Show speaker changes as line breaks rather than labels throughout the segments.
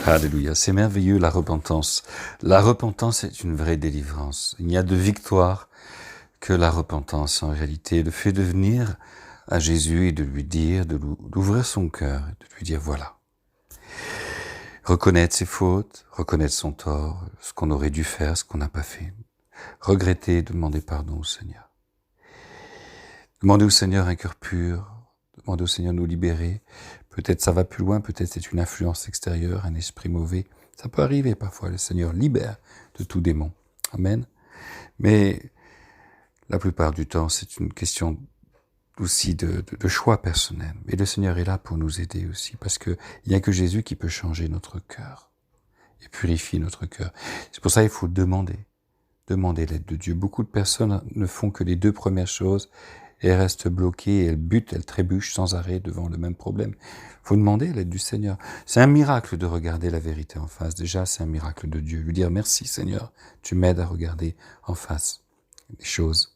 Alléluia, c'est merveilleux la repentance. La repentance est une vraie délivrance. Il n'y a de victoire que la repentance en réalité. Le fait de venir à Jésus et de lui dire, d'ouvrir son cœur, de lui dire voilà. Reconnaître ses fautes, reconnaître son tort, ce qu'on aurait dû faire, ce qu'on n'a pas fait. Regretter, demander pardon au Seigneur. Demander au Seigneur un cœur pur, demander au Seigneur de nous libérer. Peut-être ça va plus loin, peut-être c'est une influence extérieure, un esprit mauvais. Ça peut arriver parfois, le Seigneur libère de tout démon. Amen. Mais la plupart du temps, c'est une question aussi de choix personnel. Mais le Seigneur est là pour nous aider aussi, parce que il n'y a que Jésus qui peut changer notre cœur et purifier notre cœur. C'est pour ça qu'il faut demander l'aide de Dieu. Beaucoup de personnes ne font que les deux premières choses et elles restent bloquées, elles butent, elles trébuchent sans arrêt devant le même problème. Il faut demander l'aide du Seigneur. C'est un miracle de regarder la vérité en face. Déjà, c'est un miracle de Dieu. Lui dire merci Seigneur, tu m'aides à regarder en face les choses.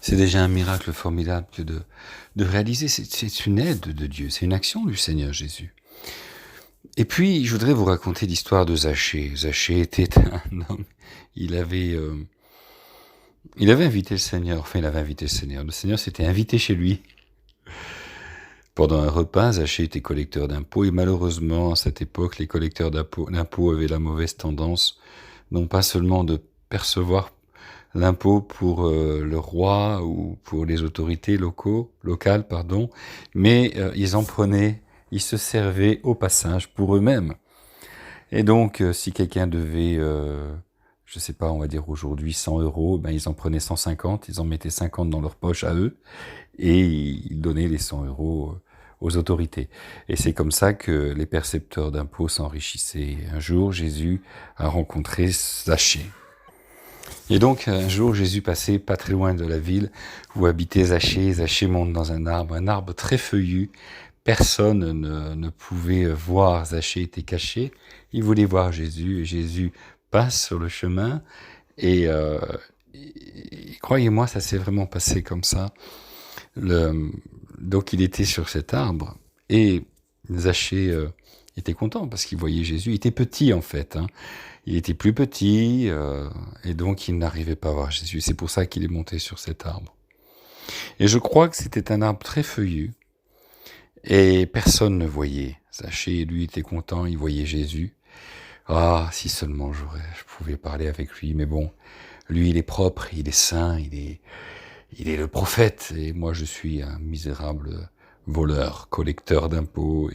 C'est déjà un miracle formidable que de réaliser. C'est une aide de Dieu, c'est une action du Seigneur Jésus. Et puis, je voudrais vous raconter l'histoire de Zachée. Zachée était un homme, il avait invité le Seigneur, enfin il avait invité le Seigneur s'était invité chez lui. Pendant un repas, Zachée était collecteur d'impôts et malheureusement, à cette époque, les collecteurs d'impôts avaient la mauvaise tendance, non pas seulement de percevoir l'impôt pour le roi ou pour les autorités locales, mais ils se servaient au passage pour eux-mêmes. Et donc, si quelqu'un devait, je sais pas, on va dire aujourd'hui 100 €, ben ils en prenaient 150, ils en mettaient 50 dans leur poche à eux, et ils donnaient les 100 € aux autorités. Et c'est comme ça que les percepteurs d'impôts s'enrichissaient. Un jour, Jésus a rencontré Zachée. Et donc, un jour, Jésus passait pas très loin de la ville où habitait Zachée. Zachée monte dans un arbre très feuillu. Personne ne pouvait voir. Zachée était caché. Il voulait voir Jésus et Jésus passe sur le chemin. Et croyez-moi, ça s'est vraiment passé comme ça. Donc, il était sur cet arbre et Zachée était content parce qu'il voyait Jésus. Il était petit en fait, hein. Il était plus petit et donc il n'arrivait pas à voir Jésus. C'est pour ça qu'il est monté sur cet arbre. Et je crois que c'était un arbre très feuillu et personne ne voyait. Zachée, lui, était content, il voyait Jésus. Ah, si seulement je pouvais parler avec lui, mais bon, lui, il est propre, il est saint, il est le prophète et moi, je suis un misérable voleur, collecteur d'impôts.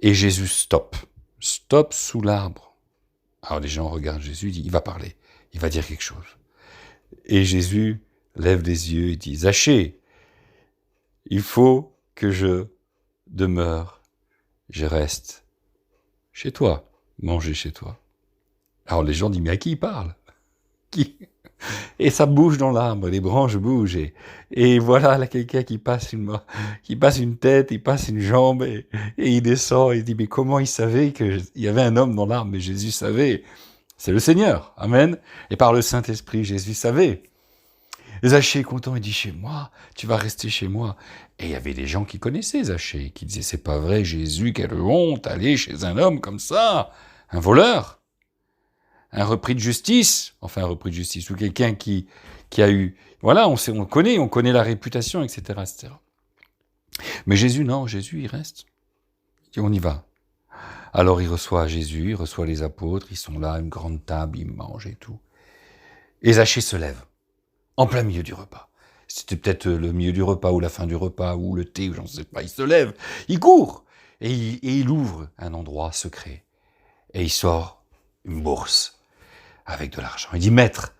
Et Jésus stoppe sous l'arbre. Alors les gens regardent Jésus, il va parler, il va dire quelque chose. Et Jésus lève les yeux et dit, Zachée, il faut que je demeure, je reste chez toi, manger chez toi. Alors les gens disent, mais à qui il parle? Qui? Et ça bouge dans l'arbre, les branches bougent, et voilà là quelqu'un qui passe une tête, il passe une jambe, et il descend, et il dit, mais comment il savait qu'il y avait un homme dans l'arbre? Mais Jésus savait, c'est le Seigneur, amen. Et par le Saint-Esprit, Jésus savait. Zachée est content, il dit, chez moi, tu vas rester chez moi. Et il y avait des gens qui connaissaient Zachée, qui disaient, c'est pas vrai, Jésus, quelle honte, aller chez un homme comme ça, un voleur. Un repris de justice, ou quelqu'un qui a eu, voilà, on connaît la réputation, etc., etc. Mais Jésus, non, Jésus, il reste. Et on y va. Alors il reçoit Jésus, il reçoit les apôtres, ils sont là, une grande table, ils mangent et tout. Et Zachée se lève, en plein milieu du repas. C'était peut-être le milieu du repas, ou la fin du repas, ou le thé, ou j'en sais pas. Il se lève, il court, et il ouvre un endroit secret. Et il sort une bourse avec de l'argent. Il dit, Maître,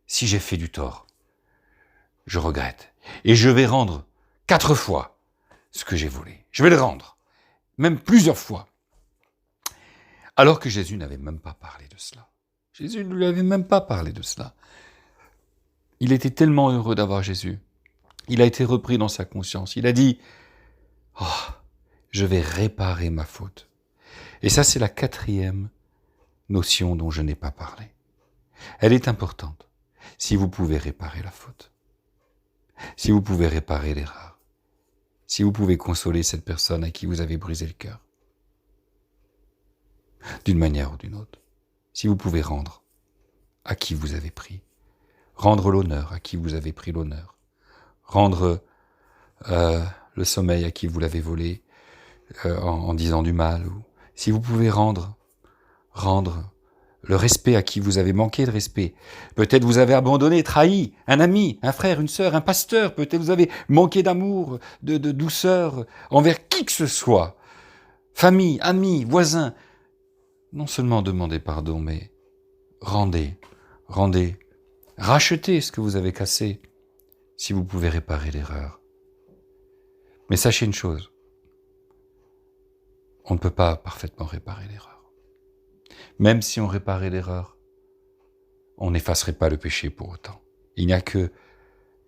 si j'ai fait du tort, je regrette. Et je vais rendre 4 fois ce que j'ai volé. Je vais le rendre. Même plusieurs fois. Alors que Jésus n'avait même pas parlé de cela. Jésus ne lui avait même pas parlé de cela. Il était tellement heureux d'avoir Jésus. Il a été repris dans sa conscience. Il a dit, oh, je vais réparer ma faute. Et ça, c'est la 4e notion dont je n'ai pas parlé. Elle est importante. Si vous pouvez réparer la faute, si vous pouvez réparer l'erreur, si vous pouvez consoler cette personne à qui vous avez brisé le cœur, d'une manière ou d'une autre. Si vous pouvez rendre à qui vous avez pris, rendre l'honneur à qui vous avez pris l'honneur, rendre le sommeil à qui vous l'avez volé en disant du mal, ou si vous pouvez rendre le respect à qui vous avez manqué de respect. Peut-être vous avez abandonné, trahi un ami, un frère, une sœur, un pasteur. Peut-être vous avez manqué d'amour, de douceur envers qui que ce soit. Famille, amis, voisins. Non seulement demandez pardon, mais rendez, rachetez ce que vous avez cassé, si vous pouvez réparer l'erreur. Mais sachez une chose, on ne peut pas parfaitement réparer l'erreur. Même si on réparait l'erreur, on n'effacerait pas le péché pour autant. Il n'y a que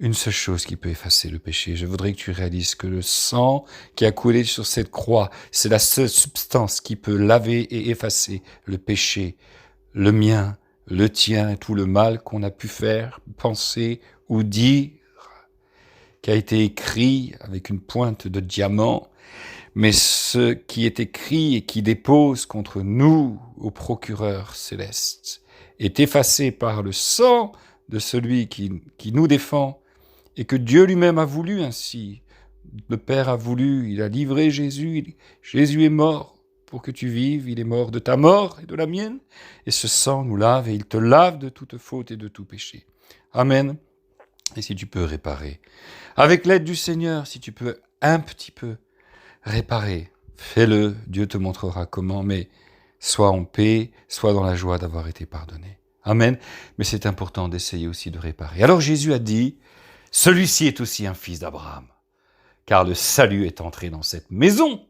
une seule chose qui peut effacer le péché. Je voudrais que tu réalises que le sang qui a coulé sur cette croix, c'est la seule substance qui peut laver et effacer le péché, le mien, le tien, et tout le mal qu'on a pu faire, penser ou dire, qui a été écrit avec une pointe de diamant, mais ce qui est écrit et qui dépose contre nous au procureur céleste est effacé par le sang de celui qui nous défend et que Dieu lui-même a voulu ainsi. Le Père a voulu, il a livré Jésus, Jésus est mort pour que tu vives, il est mort de ta mort et de la mienne, et ce sang nous lave et il te lave de toute faute et de tout péché. Amen. Et si tu peux réparer, avec l'aide du Seigneur, si tu peux un petit peu réparer, fais-le, Dieu te montrera comment, mais sois en paix, sois dans la joie d'avoir été pardonné. Amen. Mais c'est important d'essayer aussi de réparer. Alors Jésus a dit, celui-ci est aussi un fils d'Abraham, car le salut est entré dans cette maison.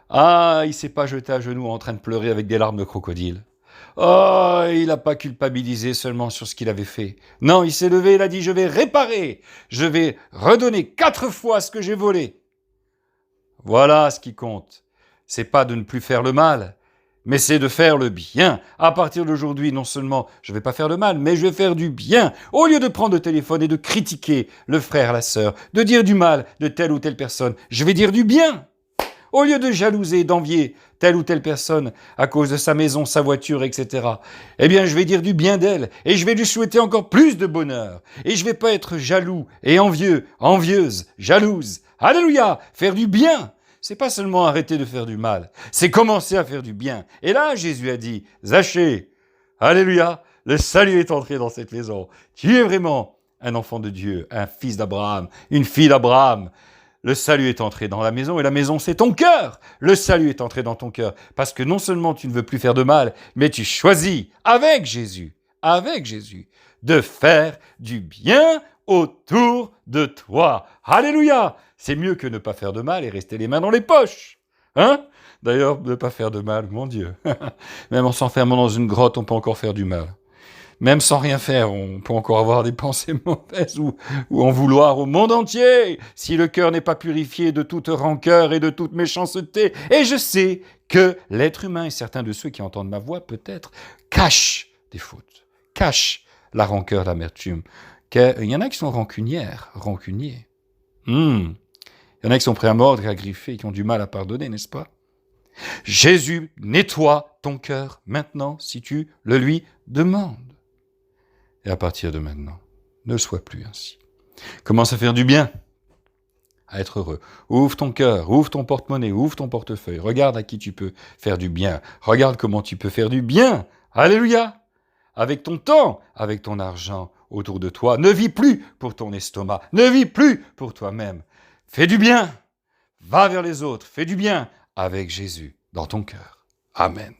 Ah, il ne s'est pas jeté à genoux en train de pleurer avec des larmes de crocodile. Oh, il n'a pas culpabilisé seulement sur ce qu'il avait fait. Non, il s'est levé, il a dit, je vais réparer, je vais redonner 4 fois ce que j'ai volé. Voilà ce qui compte. C'est pas de ne plus faire le mal, mais c'est de faire le bien. À partir d'aujourd'hui, non seulement je ne vais pas faire le mal, mais je vais faire du bien. Au lieu de prendre le téléphone et de critiquer le frère, la sœur, de dire du mal de telle ou telle personne, je vais dire du bien. Au lieu de jalouser, d'envier telle ou telle personne à cause de sa maison, sa voiture, etc., eh bien, je vais dire du bien d'elle et je vais lui souhaiter encore plus de bonheur. Et je ne vais pas être jaloux et envieux, envieuse, jalouse. Alléluia! Faire du bien! C'est pas seulement arrêter de faire du mal, c'est commencer à faire du bien. Et là, Jésus a dit, Zachée, alléluia, le salut est entré dans cette maison. Tu es vraiment un enfant de Dieu, un fils d'Abraham, une fille d'Abraham. Le salut est entré dans la maison et la maison c'est ton cœur. Le salut est entré dans ton cœur parce que non seulement tu ne veux plus faire de mal, mais tu choisis avec Jésus, de faire du bien autour de toi. Alléluia! C'est mieux que ne pas faire de mal et rester les mains dans les poches. Hein? D'ailleurs, ne pas faire de mal, mon Dieu. Même en s'enfermant dans une grotte, on peut encore faire du mal. Même sans rien faire, on peut encore avoir des pensées mauvaises ou en vouloir au monde entier, si le cœur n'est pas purifié de toute rancœur et de toute méchanceté. Et je sais que l'être humain, et certains de ceux qui entendent ma voix peut-être, cachent des fautes, cachent la rancœur, l'amertume. Il y en a qui sont rancuniers. Il y en a qui sont prêts à mordre et à griffer, qui ont du mal à pardonner, n'est-ce pas? Jésus nettoie ton cœur maintenant si tu le lui demandes. Et à partir de maintenant, ne sois plus ainsi. Commence à faire du bien, à être heureux. Ouvre ton cœur, ouvre ton porte-monnaie, ouvre ton portefeuille. Regarde à qui tu peux faire du bien. Regarde comment tu peux faire du bien. Alléluia! Avec ton temps, avec ton argent autour de toi. Ne vis plus pour ton estomac. Ne vis plus pour toi-même. Fais du bien. Va vers les autres. Fais du bien avec Jésus dans ton cœur. Amen.